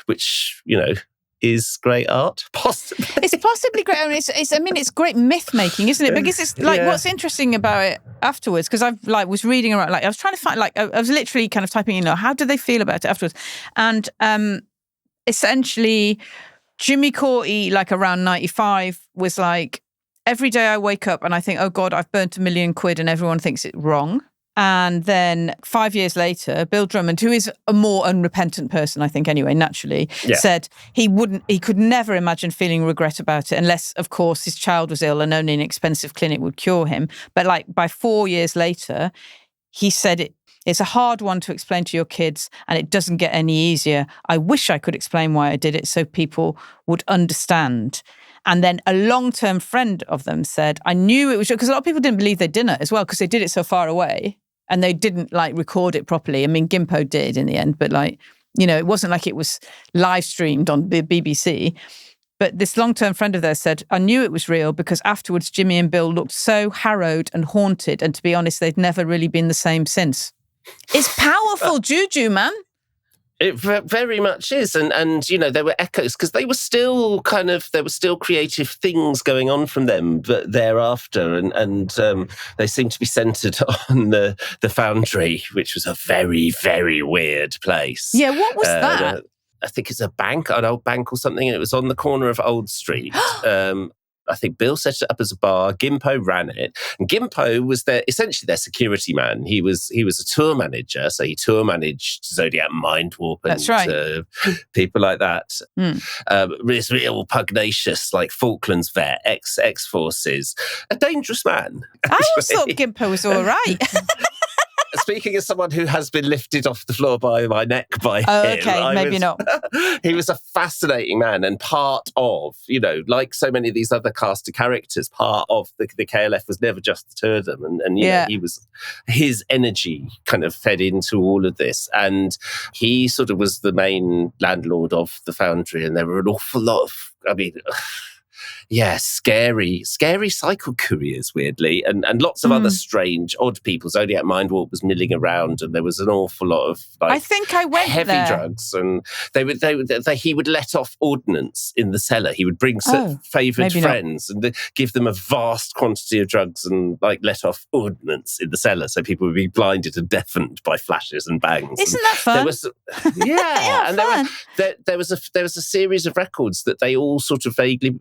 which, is great art, possibly. It's possibly great. It's great myth making, isn't it? Because it's what's interesting about it afterwards, because I've was reading around, I was trying to find, I was literally kind of typing in, how do they feel about it afterwards? And essentially, Jimmy Cauty, around 95, was every day I wake up and I think, oh God, I've burnt £1 million and everyone thinks it's wrong. And then 5 years later, Bill Drummond, who is a more unrepentant person, I think anyway, naturally, said he could never imagine feeling regret about it unless, of course, his child was ill and only an expensive clinic would cure him. But by 4 years later, he said it's a hard one to explain to your kids and it doesn't get any easier. I wish I could explain why I did it so people would understand. And then a long-term friend of them said, I knew it was, because a lot of people didn't believe they'd done it as well, because they did it so far away. And they didn't record it properly. I mean, Gimpo did in the end, but it wasn't like it was live streamed on the BBC. But this long-term friend of theirs said, I knew it was real because afterwards Jimmy and Bill looked so harrowed and haunted. And to be honest, they'd never really been the same since. It's powerful juju, man. It very much is. And there were echoes because they were still there were still creative things going on from them but thereafter. And they seemed to be centred on the Foundry, which was a very, very weird place. Yeah, what was that? I think it's an old bank or something. And it was on the corner of Old Street. I think Bill set it up as a bar. Gimpo ran it, and Gimpo was essentially their security man. He was a tour manager, so he tour managed Zodiac Mindwarp and people like that. This real pugnacious, Falklands vet, ex-forces, a dangerous man. Actually. I always thought Gimpo was all right. Speaking as someone who has been lifted off the floor by my neck by him. Okay, maybe not. He was a fascinating man and part of, like so many of these other cast of characters, part of the KLF was never just the two of them. And he was, his energy kind of fed into all of this. And he sort of was the main landlord of the Foundry. And there were an awful lot of, scary cycle couriers, weirdly, and lots of other strange, odd people. Zodiac Mindwarp was milling around, and there was an awful lot of I think I went heavy there. drugs, and he would let off ordnance in the cellar. He would bring favoured friends and give them a vast quantity of drugs and let let off ordnance in the cellar, so people would be blinded and deafened by flashes and bangs. Isn't that fun? There was, and there was a series of records that they all sort of vaguely,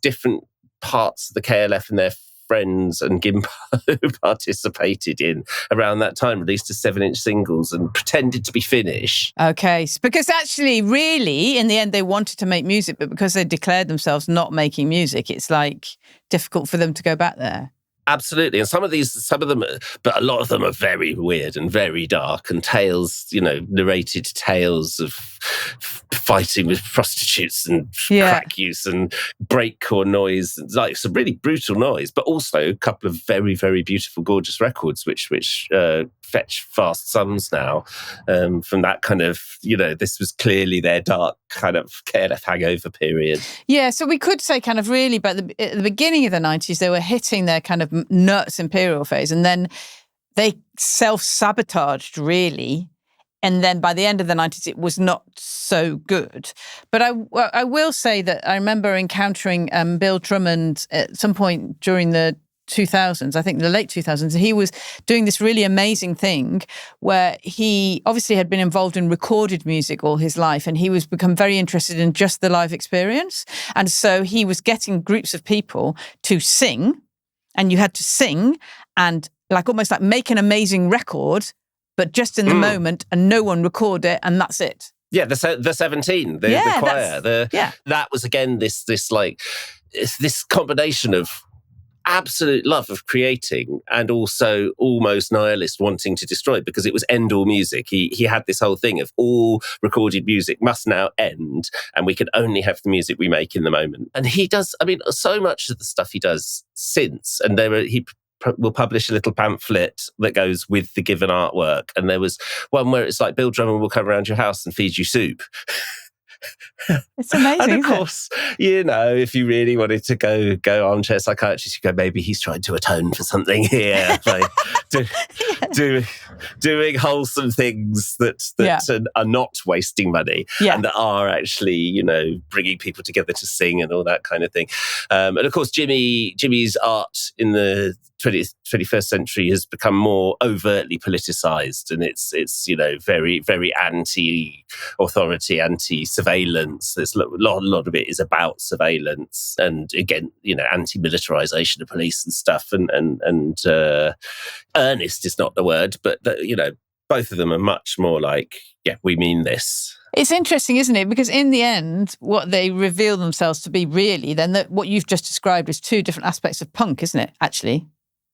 different parts of the KLF and their friends and Gimpo participated in around that time, released as 7-inch singles and pretended to be Finnish. Okay, because actually, really, in the end, they wanted to make music, but because they declared themselves not making music, it's difficult for them to go back there. Absolutely. And some of them, but a lot of them are very weird and very dark, and tales, narrated tales of fighting with prostitutes and crack use and breakcore noise, some really brutal noise, but also a couple of very, very beautiful, gorgeous records, which fetch vast sums now from that kind of, this was clearly their dark kind of KLF hangover period. Yeah, so we could say kind of really, but at the beginning of the 90s, they were hitting their kind of nuts imperial phase, and then they self-sabotaged, really. And then by the end of the 90s, it was not so good. But I will say that I remember encountering Bill Drummond at some point during the 2000s, I think the late 2000s, he was doing this really amazing thing where he obviously had been involved in recorded music all his life, and he was become very interested in just the live experience. And so he was getting groups of people to sing, and you had to sing and almost make an amazing record, but just in the moment, and no one record it, and that's it. Yeah, the 17, the choir. That was again this combination of absolute love of creating and also almost nihilist wanting to destroy, because it was end all music. He had this whole thing of all recorded music must now end, and we can only have the music we make in the moment. And he does, so much of the stuff he does since, and he will publish a little pamphlet that goes with the given artwork. And there was one where it's Bill Drummond will come around your house and feed you soup. It's amazing. And of course, if you really wanted to go armchair psychiatrist, you go, maybe he's trying to atone for something here by doing wholesome things that are not wasting money and that are actually, bringing people together to sing and all that kind of thing. And of course, Jimmy's art in the 21st century has become more overtly politicized, and it's very, very anti-authority, anti-surveillance. There's a lot of it is about surveillance, and again, anti-militarization of police and stuff. And earnest is not the word, but both of them are much more we mean this. It's interesting, isn't it? Because in the end, what they reveal themselves to be really, then what you've just described is two different aspects of punk, isn't it? Actually.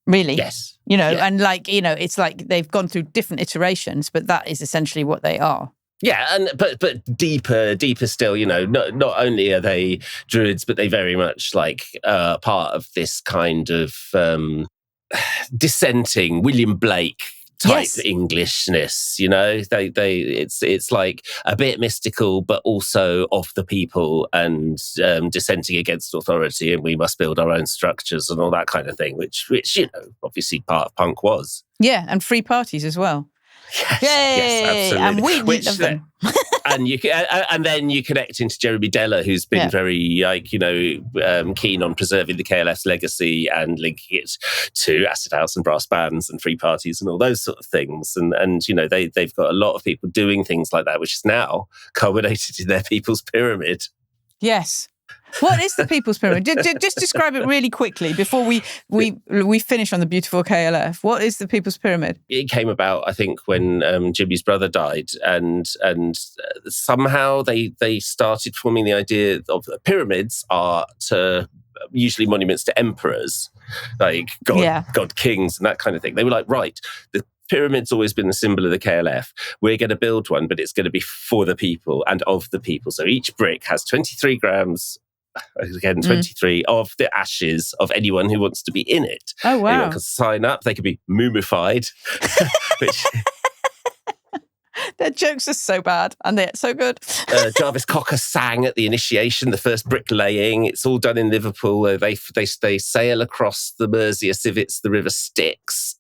Really? Yes. And it's they've gone through different iterations, but that is essentially what they are. Yeah, and but deeper still, not only are they druids, but they very much part of this kind of dissenting William Blake type Englishness, it's a bit mystical, but also of the people, and dissenting against authority, and we must build our own structures and all that kind of thing, which obviously part of punk was. Yeah, and free parties as well. Yes, absolutely. And we love them. And then you connect into Jeremy Deller, who's been very keen on preserving the KLF's legacy and linking it to acid house and brass bands and free parties and all those sort of things. And they've got a lot of people doing things like that, which is now culminated in their People's Pyramid. Yes. What is the People's Pyramid? Just describe it really quickly before we finish on the beautiful KLF. What is the People's Pyramid? It came about, I think, when Jimmy's brother died, and somehow they started forming the idea of pyramids are usually monuments to emperors, god kings and that kind of thing. They were like, right, the pyramid's always been the symbol of the KLF. We're going to build one, but it's going to be for the people and of the people. So each brick has 23 grams, again, 23 of the ashes of anyone who wants to be in it. Oh, wow. Anyone can sign up. They can be mummified, which Their jokes are so bad and they're so good. Jarvis Cocker sang at the initiation, the first bricklaying. It's all done in Liverpool. They sail across the Mersey as if it's the River Styx.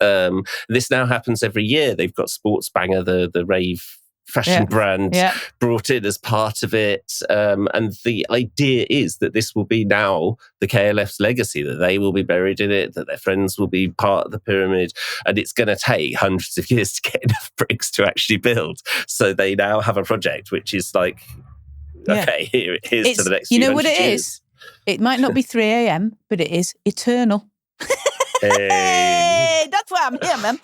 This now happens every year. They've got Sports Banger, the rave fashion brand, brought in as part of it. And the idea is that this will be now the KLF's legacy, that they will be buried in it, that their friends will be part of the pyramid. And it's going to take hundreds of years to get enough bricks to actually build. So they now have a project which is like, okay, here's to the next You know what it is? It might not be 3 a.m., but it is eternal. Hey, that's why I'm here, man.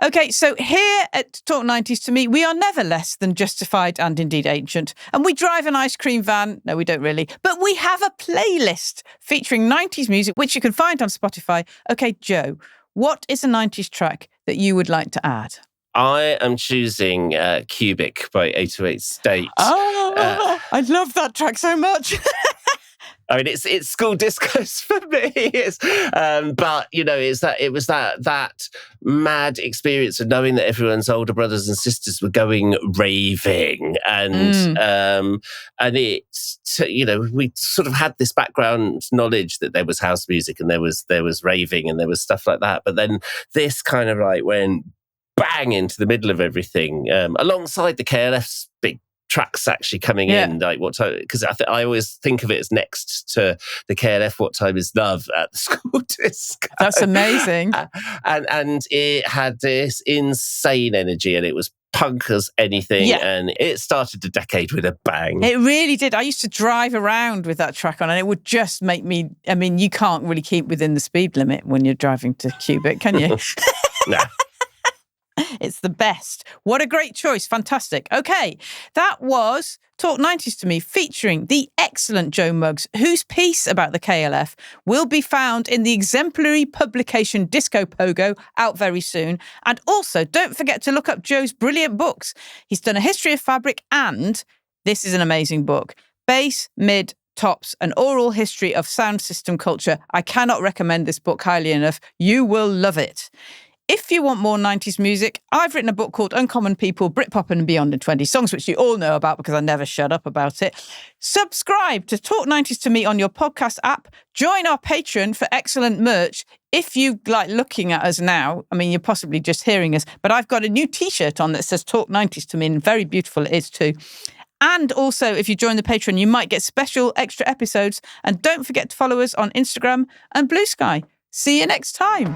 Okay, so here at Talk 90s to me, we are never less than justified and indeed ancient. And we drive an ice cream van. No, we don't really. But we have a playlist featuring 90s music, which you can find on Spotify. Okay, Joe, what is a 90s track that you would like to add? I am choosing Cubic by 808 State. Oh, I love that track so much. I mean, it's school discos for me. But you know, it was that mad experience of knowing that everyone's older brothers and sisters were going raving, and it's you know, we sort of had this background knowledge that there was house music and there was raving and there was stuff like that. But then this kind of like went bang into the middle of everything, alongside the KLF's big tracks actually coming in, like what time? Because I always think of it as next to the KLF. What Time Is Love at the school disco. That's amazing. And it had this insane energy, and it was punk as anything, and it started the decade with a bang. It really did. I used to drive around with that track on, and it would just make me. I mean, you can't really keep within the speed limit when you're driving to Cubic, can you? No. It's the best. What a great choice. Fantastic. Okay, that was Talk 90s to me featuring the excellent Joe Muggs, whose piece about the KLF will be found in the exemplary publication Disco Pogo, out very soon. And also, don't forget to look up Joe's brilliant books. He's done a history of fabric, and this is an amazing book, Bass, Mid, Tops, an oral history of sound system culture. I cannot recommend this book highly enough. You will love it. If you want more 90s music, I've written a book called Uncommon People, Britpop and Beyond in 20 Songs, which you all know about because I never shut up about it. Subscribe to Talk 90s to me on your podcast app. Join our Patreon for excellent merch. If you like looking at us now, I mean, you're possibly just hearing us, but I've got a new T-shirt on that says Talk 90s to me, and very beautiful it is too. And also, if you join the Patreon, you might get special extra episodes. And don't forget to follow us on Instagram and Blue Sky. See you next time.